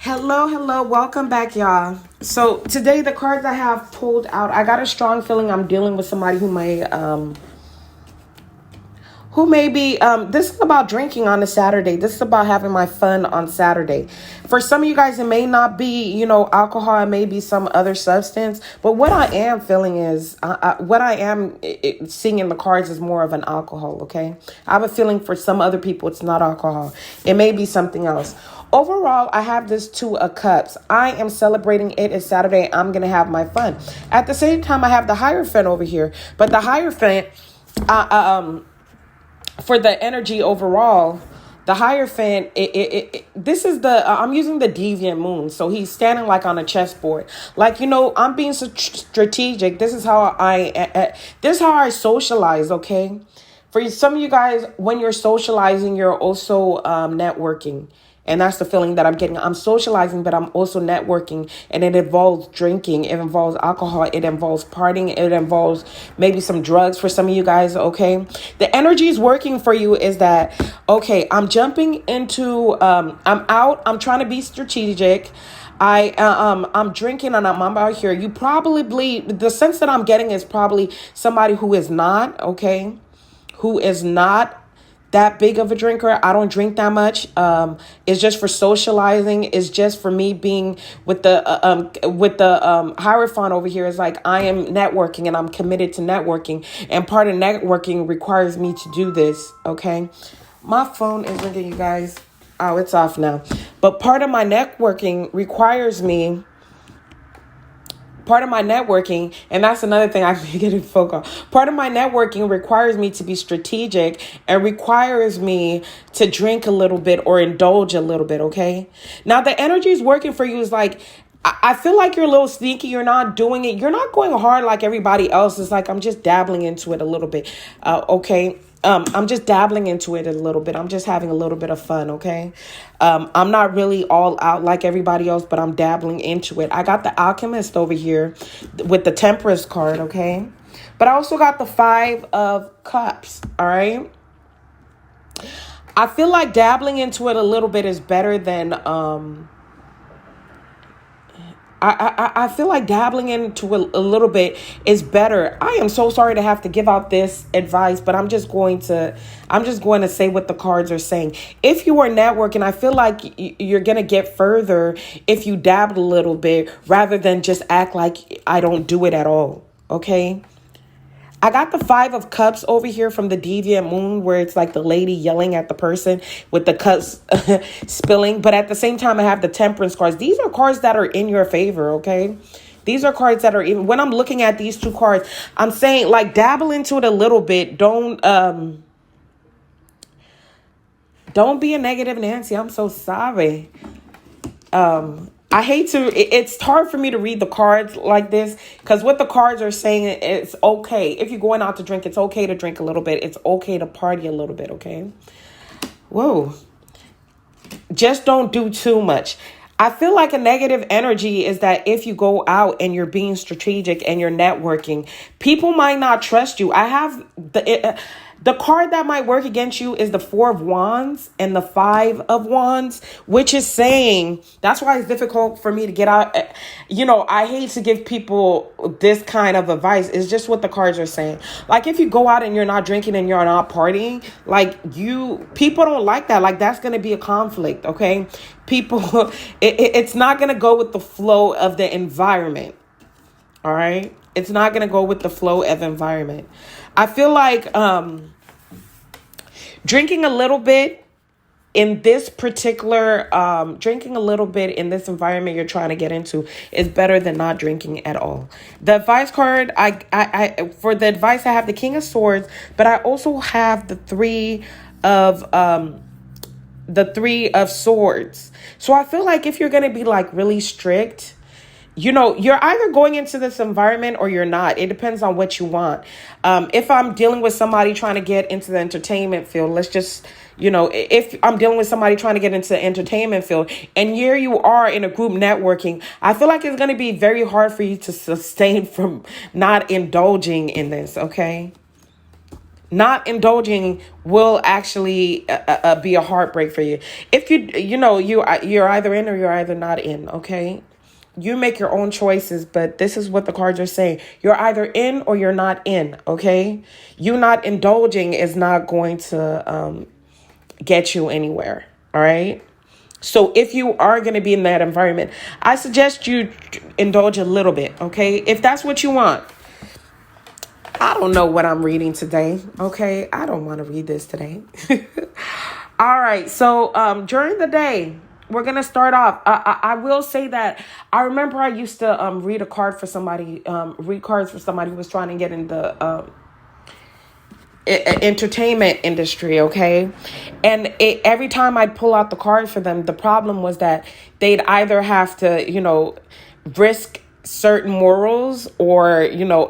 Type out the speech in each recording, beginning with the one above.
Hello, welcome back, y'all. So today the cards I have pulled out, I got a strong feeling I'm dealing with somebody who may be this is about drinking on a Saturday. This is about having my fun on Saturday. For some of you guys, it may not be, alcohol. It may be some other substance. But what I am feeling is, what I am seeing in the cards is more of an alcohol, okay? I have a feeling for some other people, it's not alcohol. It may be something else. Overall, I have this Two of Cups. I am celebrating it as Saturday. I'm going to have my fun. At the same time, I have the Hierophant over here. But the Hierophant, for the energy overall, the Hierophant, this is I'm using the Deviant Moon. So he's standing like on a chessboard. Like, I'm being strategic. This is how I socialize, okay? For some of you guys, when you're socializing, you're also networking. And that's the feeling that I'm getting. I'm socializing, but I'm also networking. And it involves drinking. It involves alcohol. It involves partying. It involves maybe some drugs for some of you guys, okay? The energy is working for you is that, okay, I'm jumping into, I'm out. I'm trying to be strategic. I'm drinking and I'm out here. You probably, the sense that I'm getting is probably somebody who is not, okay? Who is not that big of a drinker. I don't drink that much. It's just for socializing. It's just for me being with the Hierophant over here. Is like I am networking and I'm committed to networking. And part of networking requires me to do this. Okay, my phone is ringing, you guys. Oh, it's off now. But part of my networking requires me. Part of my networking, and that's another thing I can get in focus. Part of my networking requires me to be strategic and requires me to drink a little bit or indulge a little bit, okay? Now, the energy is working for you is like, I feel like you're a little sneaky. You're not doing it. You're not going hard like everybody else. It's like I'm just dabbling into it a little bit, okay? I'm just dabbling into it a little bit. I'm just having a little bit of fun, okay? I'm not really all out like everybody else, but I'm dabbling into it. I got the Alchemist over here with the Temperance card, okay? But I also got the Five of Cups, all right? I feel like dabbling into it a little bit is better than... I feel like dabbling into a little bit is better. I am so sorry to have to give out this advice, but I'm just going to say what the cards are saying. If you are networking, I feel like you're going to get further if you dabble a little bit rather than just act like I don't do it at all. Okay? I got the Five of Cups over here from the Deviant Moon where it's like the lady yelling at the person with the cups spilling. But at the same time, I have the Temperance cards. These are cards that are in your favor, okay? These are cards that are even when I'm looking at these two cards, I'm saying like dabble into it a little bit. Don't be a negative Nancy. I'm so sorry. I hate to, it's hard for me to read the cards like this because what the cards are saying, it's okay. If you're going out to drink, it's okay to drink a little bit. It's okay to party a little bit, okay? Whoa. Just don't do too much. I feel like a negative energy is that if you go out and you're being strategic and you're networking, people might not trust you. I have the card that might work against you is the Four of Wands and the Five of Wands, which is saying that's why it's difficult for me to get out. I hate to give people this kind of advice. It's just what the cards are saying. Like if you go out and you're not drinking and you're not partying, people don't like that. Like that's going to be a conflict. Okay. People, it's not going to go with the flow of the environment. All right. It's not going to go with the flow of environment. I feel like drinking a little bit in this particular, drinking a little bit in this environment you're trying to get into is better than not drinking at all. The advice card, for the advice, I have the King of Swords, but I also have the Three of Swords. So I feel like if you're going to be like really strict, you're either going into this environment or you're not. It depends on what you want. If I'm dealing with somebody trying to get into the entertainment field, let's just, if I'm dealing with somebody trying to get into the entertainment field and here you are in a group networking, I feel like it's going to be very hard for you to sustain from not indulging in this. Okay. Not indulging will actually be a heartbreak for you. If you're either in or you're either not in, okay? You make your own choices, but this is what the cards are saying. You're either in or you're not in, okay? You not indulging is not going to get you anywhere, all right? So if you are going to be in that environment, I suggest you indulge a little bit, okay? If that's what you want. I don't know what I'm reading today, okay? I don't want to read this today. All right, so during the day, we're going to start off. I will say that I remember I used to read cards for somebody who was trying to get in the entertainment industry, okay? And every time I'd pull out the card for them, the problem was that they'd either have to, risk certain morals or,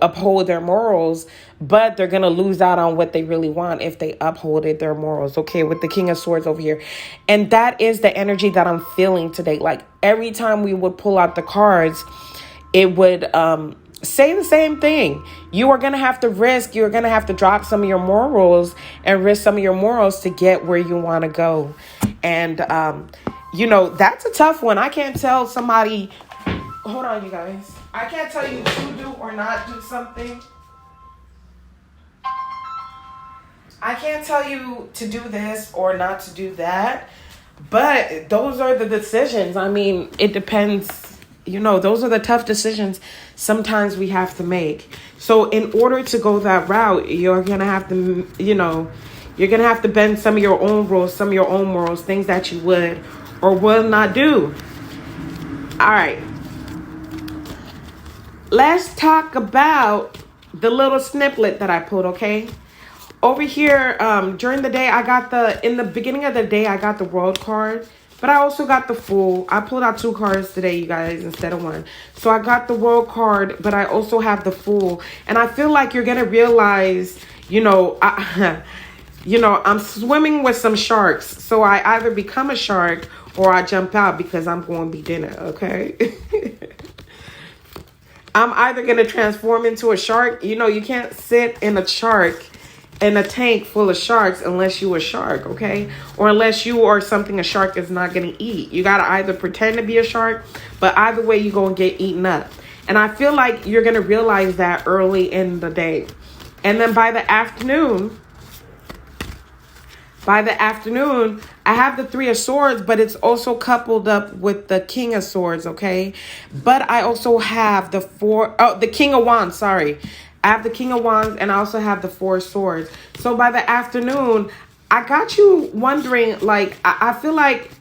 uphold their morals, but they're going to lose out on what they really want if they upholded their morals, okay? With the King of Swords over here. And that is the energy that I'm feeling today. Like every time we would pull out the cards, it would say the same thing. You are going to have to you're going to have to drop some of your morals and risk some of your morals to get where you want to go. And, that's a tough one. I can't tell somebody, hold on, you guys. I can't tell you to do or not do something. I can't tell you to do this or not to do that. But those are the decisions. I mean, it depends. Those are the tough decisions sometimes we have to make. So in order to go that route, you're going to have to, you're going to have to bend some of your own rules, some of your own morals, things that you would or will not do. All right. Let's talk about the little snippet that I pulled, okay? Over here, during the day, in the beginning of the day, I got the World card, but I also got the Fool. I pulled out 2 cards today, you guys, instead of 1. So I got the World card, but I also have the Fool. And I feel like you're going to realize, I'm swimming with some sharks. So I either become a shark or I jump out because I'm going to be dinner, okay? I'm either going to transform into a shark. You can't sit in a tank full of sharks unless you a shark, okay? Or unless you are something a shark is not going to eat. You got to either pretend to be a shark, but either way you're going to get eaten up. And I feel like you're going to realize that early in the day. And then by the afternoon, I have the 3 of Swords, but it's also coupled up with the King of Swords, okay? But I also have the King of Wands, sorry. I have the King of Wands and I also have the 4 of Swords. So by the afternoon, I got you wondering, like, I feel like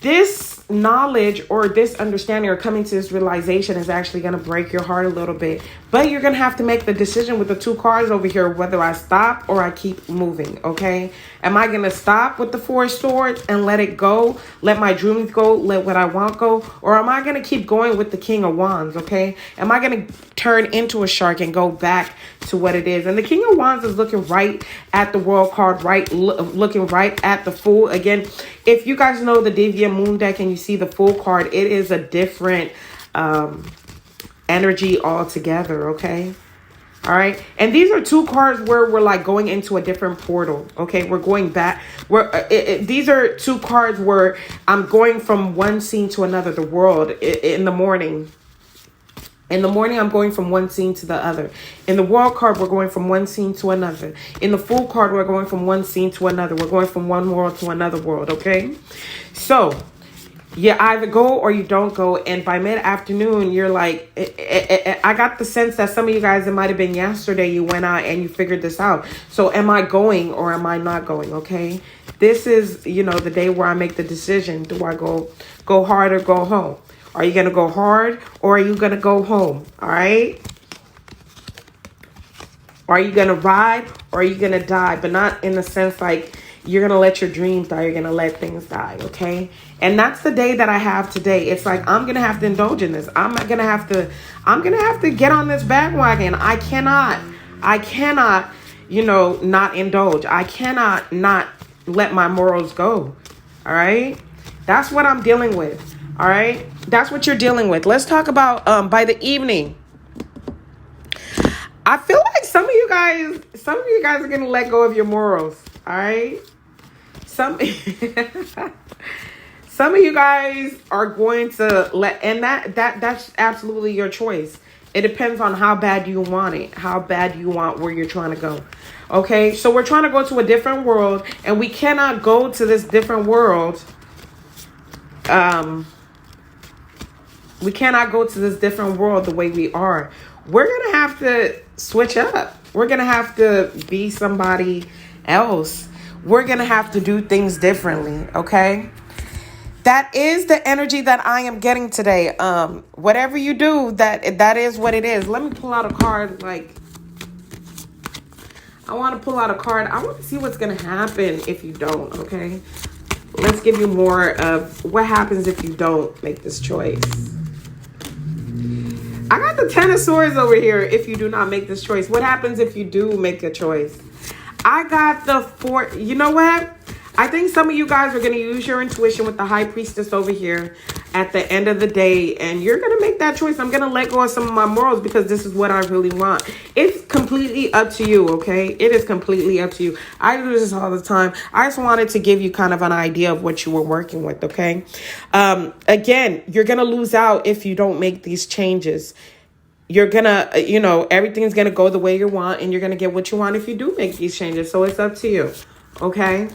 this knowledge or this understanding or coming to this realization is actually going to break your heart a little bit. But you're going to have to make the decision with the 2 cards over here, whether I stop or I keep moving, okay? Am I going to stop with the 4 of Swords and let it go? Let my dreams go? Let what I want go? Or am I going to keep going with the King of Wands, okay? Am I going to turn into a shark and go back to what it is? And the King of Wands is looking right at the World card, looking right at the Fool. Again, if you guys know the Divya Moon deck and you see the Fool card, it is a different energy altogether, okay? All right. And these are 2 cards where we're like going into a different portal. Okay. We're going back. These are 2 cards where I'm going from one scene to another. The world in the morning. In the morning, I'm going from one scene to the other. In the World card, we're going from one scene to another. In the Fool card, we're going from one scene to another. We're going from one world to another world. Okay. So you either go or you don't go. And by mid-afternoon, you're like, I got the sense that some of you guys, it might have been yesterday, you went out and you figured this out. So am I going or am I not going? Okay. This is, the day where I make the decision. Do I go hard or go home? Are you going to go hard or are you going to go home? All right. Are you going to ride or are you going to die? But not in the sense like you're going to let your dreams die. You're going to let things die. Okay. And that's the day that I have today. It's like, I'm going to have to indulge in this. I'm going to have to get on this bandwagon. I cannot, not indulge. I cannot not let my morals go. All right. That's what I'm dealing with. All right. That's what you're dealing with. Let's talk about by the evening. I feel like some of you guys are gonna let go of your morals. All right, some some of you guys are going to let, and that's absolutely your choice. It depends on how bad you want it, how bad you want where you're trying to go. Okay, so we're trying to go to a different world, and we cannot go to this different world. We cannot go to this different world the way we are. We're gonna have to switch up. We're gonna have to be somebody else. We're gonna have to do things differently. Okay. That is the energy that I am getting today. Whatever you do, that is what it is. Let me pull out a card. Like, I want to pull out a card. I want to see what's going to happen if you don't, okay? Let's give you more of what happens if you don't make this choice. I got the Ten of Swords over here if you do not make this choice. What happens if you do make a choice? I got the Four. You know what? I think some of you guys are going to use your intuition with the High Priestess over here at the end of the day. And you're going to make that choice. I'm going to let go of some of my morals because this is what I really want. It's completely up to you, okay? It is completely up to you. I do this all the time. I just wanted to give you kind of an idea of what you were working with, okay? Again, you're going to lose out if you don't make these changes. You're gonna, everything's going to go the way you want, and you're going to get what you want if you do make these changes. So it's up to you, okay?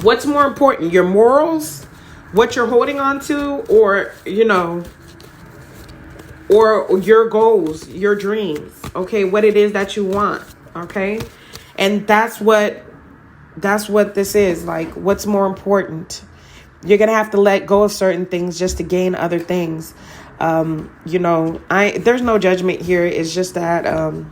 What's more important, your morals, what you're holding on to, or or your goals, your dreams, okay, what it is that you want, okay? And that's what this is. Like, what's more important? You're gonna have to let go of certain things just to gain other things. There's no judgment here. It's just that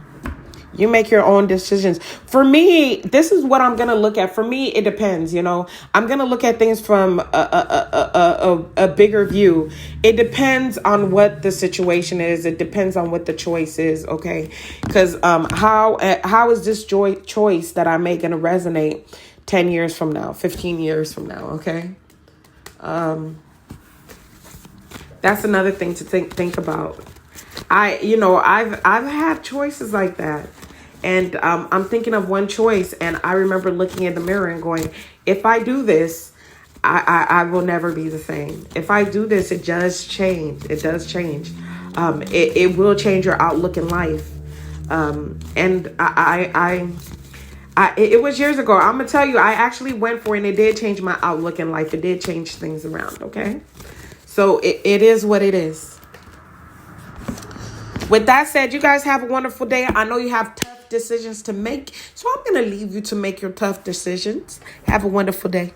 you make your own decisions. For me, this is what I'm going to look at. For me, it depends, I'm going to look at things from a bigger view. It depends on what the situation is. It depends on what the choice is, okay? Because how is this choice that I make going to resonate 10 years from now, 15 years from now, okay? That's another thing to think about. I've had choices like that. And I'm thinking of one choice, and I remember looking in the mirror and going, if I do this, I will never be the same. If I do this, it does change. It does change. It will change your outlook in life. And it was years ago. I'm going to tell you, I actually went for it, and it did change my outlook in life. It did change things around, okay? So it is what it is. With that said, you guys have a wonderful day. I know you have tough decisions to make, so I'm going to leave you to make your tough decisions. Have a wonderful day.